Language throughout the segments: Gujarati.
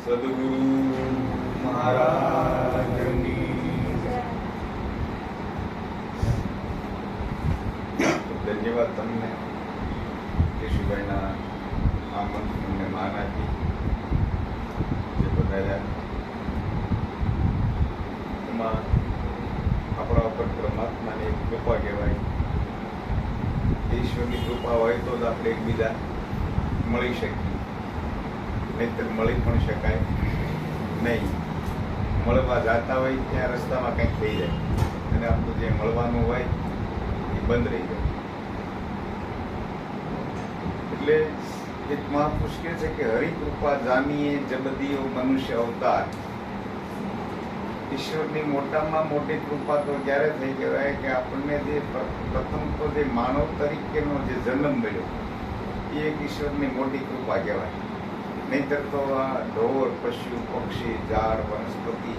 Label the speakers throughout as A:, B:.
A: સદગુરુ મહારાજની ધન્યવાદ તમને કેશુભાઈના આમંત્રણને માન આપી જે બધાયા એમાં આપણા ઉપર પરમાત્માની એક કૃપા કહેવાય. ઈશ્વરની કૃપા હોય તો જ આપણે એકબીજા મળી શકીએ, નહીંતર મળી પણ શકાય નહીં. મળવા જતા હોય ત્યાં રસ્તામાં કંઈક થઈ જાય અને આપણું જે મળવાનું હોય એ બંધ રહી જાય. એટલે એક મહાપુરુષ કહે છે કે હરિકૃપા જામીએ જબદીઓ મનુષ્ય અવતાર. ઈશ્વરની મોટામાં મોટી કૃપા તો ક્યારે થઈ કહેવાય કે આપણને જે પ્રથમ તો જે માનવ તરીકેનો જે જન્મ મળ્યો એ એક ઈશ્વરની મોટી કૃપા કહેવાય. નહીંતર તો આ ઢોર, પશુ, પક્ષી, ઝાડ, વનસ્પતિ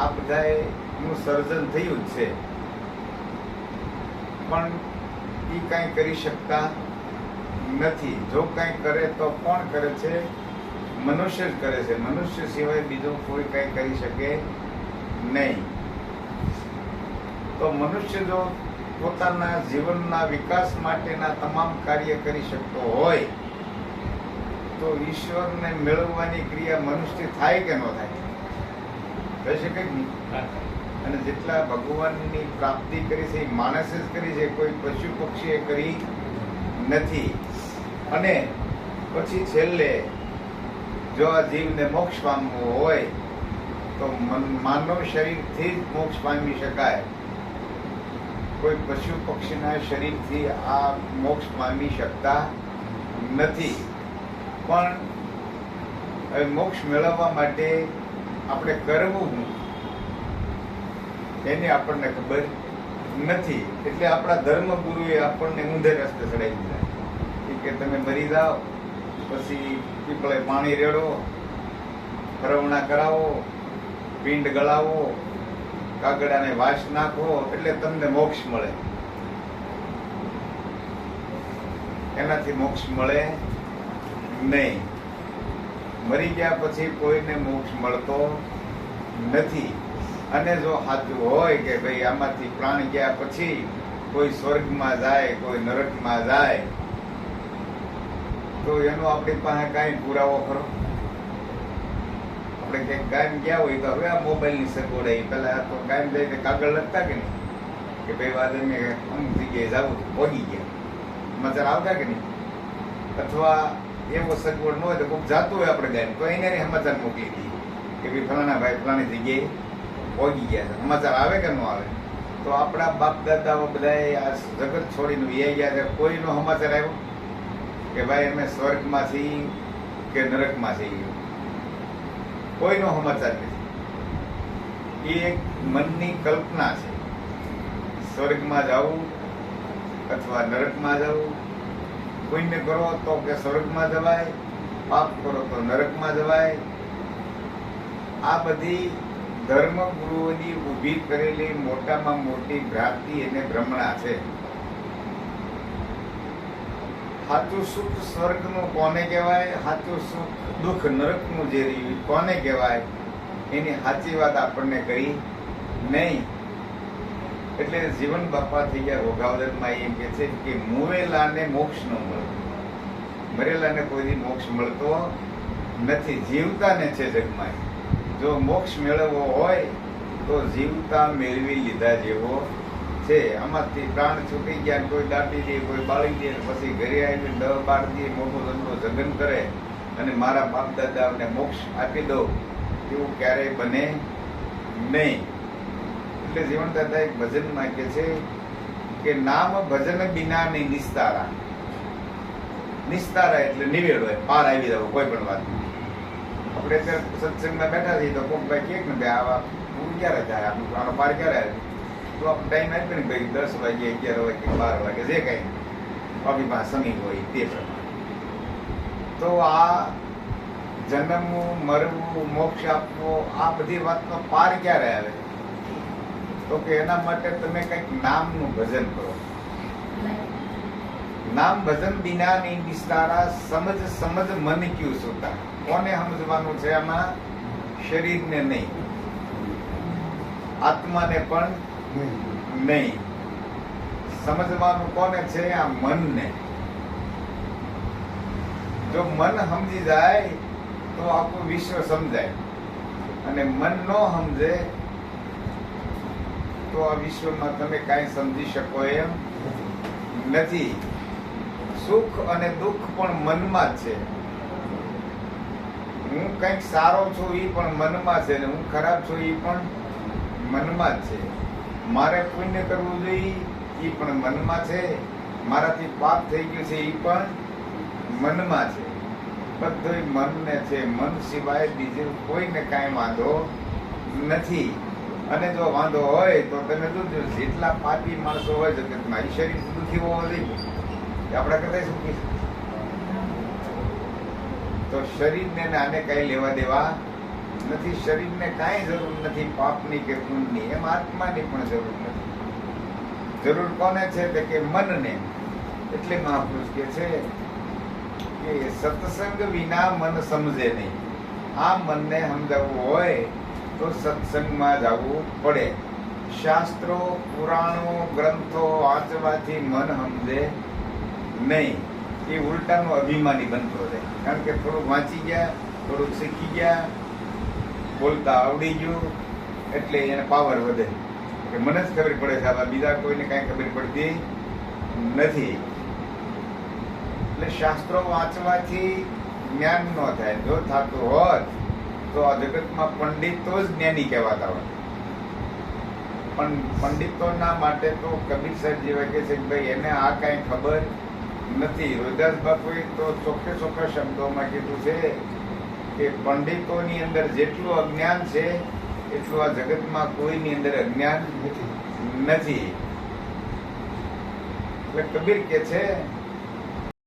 A: આ બધાનું સર્જન થયું જ છે, પણ એ કાંઈ કરી શકતા નથી. જો કાંઈ કરે તો કોણ કરે છે? મનુષ્ય જ કરે છે. મનુષ્ય સિવાય બીજો કોઈ કાંઈ કરી શકે નહીં. તો મનુષ્ય જો પોતાના જીવનના વિકાસ માટેના તમામ કાર્ય કરી શકતો હોય તો ઈશ્વરને મેળવવાની ક્રિયા મનુષ્ય થાય કે ન થાય? થઈ શકે જ નહીં. અને જેટલા ભગવાનની પ્રાપ્તિ કરી છે એ માણસે જ કરી છે, કોઈ પશુ પક્ષીએ કરી નથી. અને પછી છેલ્લે જો આ જીવને મોક્ષ પામવો હોય તો માનવ શરીરથી જ મોક્ષ પામી શકાય. કોઈ પશુ પક્ષીના શરીરથી આ મોક્ષ પામી શકતા નથી. પણ હવે મોક્ષ મેળવવા માટે આપણે કરવું એની આપણને ખબર નથી. એટલે આપણા ધર્મગુરુએ આપણને ઊંધે રસ્તે ચડાવી દીધા કે તમે મરી જાઓ પછી પીપળે પાણી રેડો, ફરવણા કરાવો, પિંડ ગળાવો, કાગડાને વાસ નાખો એટલે તમને મોક્ષ મળે. એનાથી મોક્ષ મળે નહીં. મરી ગયા પછી કોઈને મોક્ષ મળતો નથી. અને જો સાચું હોય કે ભાઈ આમાંથી પ્રાણ ગયા પછી કોઈ સ્વર્ગમાં જાય, કોઈ નરકમાં જાય, તો એનો આપણી પાસે કાંઈ પુરાવો ખરો? આપણે ક્યાંક ગામ ગયા હોય તો હવે આ મોબાઈલની સગવડ આવી, પેલા તો ગામ જઈને કાગળ લખતા કે નહીં કે ભાઈ વાદળને અમુક જગ્યાએ જવું પહોંચી ગયા, સમાચાર આવતા કે નહીં? અથવા એવો સગવડ ન હોય તો કોઈ જાતું હોય આપણે ગામ તો એને સમાચાર મોકલી દઈએ કે ભાઈ ફલાણા ભાઈ ફલાણી જગ્યાએ પહોંચી ગયા છે. સમાચાર આવે કે ન આવે? તો આપણા બાપ દાદાઓ બધાએ આ જગત છોડીને વ્યાઈ ગયા છે, કોઈનો સમાચાર આવ્યો કે ભાઈ અમે સ્વર્ગમાંથી કે નરકમાંથી? કોઈનો સમાચાર નથી. એ એક મનની કલ્પના છે. સ્વર્ગમાં જવું અથવા નરકમાં જવું. પુણ્ય કરો તો કે સ્વર્ગમાં જવાય, પાપ કરો તો નરકમાં જવાય. આ બધી ધર્મગુરુઓની ઊભી કરેલી મોટામાં મોટી ભ્રાંતિ અને ભ્રમણા છે. સાચું સુખ સ્વર્ગનું કોને કહેવાય? સાચું સુખ દુઃખ નરકનું જે રહ્યું કોને કહેવાય? એની સાચી વાત આપણને કરી નહીં. એટલે જીવન બાપા થઈ ગયા રોગાવદરમાં એમ કે છે કે મુવેલાને મોક્ષ ન મળે, મરેલાને કોઈ મોક્ષ મળતો નથી, જીવતાને છે જગમાં. જો મોક્ષ મેળવવો હોય તો જીવતા મેળવી લીધા જેવો છે. આમાંથી પ્રાણ છૂટી ગયા, કોઈ દાટી દે, કોઈ બાળી દે, પછી ઘરે આવીને 10-12 દી મોટો ધંધો જગન કરે અને મારા બાપ દાદાને મોક્ષ આપી દો, એવું ક્યારેય બને નહીં. એટલે જીવન દાદા એક ભજનમાં કહે છે કે નામ ભજન બિના ની નિસ્તારા. નિસ્તારા એટલે નિવેડો, પાર આવી જવો કોઈ પણ વાત. આપણે અત્યારે સત્સંગમાં બેઠા છીએ તો કોક ભાઈ કે ને ભાઈ આવા પૂરું ક્યારે થાય, આપણું આનો પાર ક્યારે આવે? તો આપણે ટાઈમ આપીએ ને ભાઈ 10 વાગે, 11 વાગે, 12 વાગે જે કઈ આપણી પાસે સમય હોય તે પ્રમાણે. તો આ જન્મવું, મરવું, મોક્ષ આપવો, આ બધી વાતનો પાર ક્યારે આવે? તો કે એના માટે તમે કંઈક નામનું ભજન કરો. નામ ભજન બિના નહીં વિસ્તારા, સમજ સમજ મન ક્યું સુતા. કોને સમજવાનું છે આમાં? શરીરને નહીં, આત્માને પણ નહીં. સમજવાનું કોને છે? આ મનને. જો મન સમજી જાય તો આખું વિશ્વ સમજાય, અને મન નો સમજે તો આ વિશ્વમાં તમે કાંઈ સમજી શકો એમ નથી. સુખ અને દુઃખ પણ મનમાં જ છે. હું કંઈક સારો છું એ પણ મનમાં છે, ને હું ખરાબ છું એ પણ મનમાં જ છે. મારે પુણ્ય કરવું જોઈએ એ પણ મનમાં છે, મારાથી પાપ થઈ ગયું છે એ પણ મનમાં છે. બધું મનને છે. મન સિવાય બીજું કોઈને કાંઈ વાંધો નથી. અને જો વાંધો હોય તો તમે જોજો, જેટલા પાપી માણસો હોય જગતમાં, એ શરીર દુઃખી હોવા જોઈએ કે આપણા કરતા સુખી છે. તો શરીરને આને કઈ લેવા દેવા નથી. શરીરને કાંઈ જરૂર નથી પાપની કે પુણ્યની, એમ આત્માની પણ જરૂર નથી. જરૂર કોને છે? કે મનને. એટલે મહાપુરુષ કે છે કે સત્સંગ વિના મન સમજે નહીં. આ મનને સમજાવવું હોય તો સત્સંગમાં જવું પડે. શાસ્ત્રો, પુરાણો, ગ્રંથો વાંચવાથી મન સમજે નહીં. એ ઉલટાનો અભિમાની બનતો રહે. કારણ કે થોડુંક વાંચી ગયા, થોડુંક શીખી ગયા, બોલતા આવડી ગયું એટલે એને પાવર વધે કે મને જ ખબર પડે છે, આવા બીજા કોઈને કાંઈ ખબર પડતી નથી. એટલે શાસ્ત્રો વાંચવાથી જ્ઞાન ન થાય. જો થતું હોત તો આ જગતમાં પંડિતો જ જ્ઞાની કહેવાતા હોય. પણ પંડિતોના માટે તો કબીર સાહેબ જેવા કે છે કે ભાઈ એને આ કાંઈ ખબર નથી. રોહિદાસ બાપુએ તો ચોખ્ખે ચોખ્ખા શબ્દોમાં કીધું છે કે પંડિતોની અંદર જેટલું અજ્ઞાન છે એટલું આ જગતમાં કોઈની અંદર અજ્ઞાન નથી. એટલે કબીર કે છે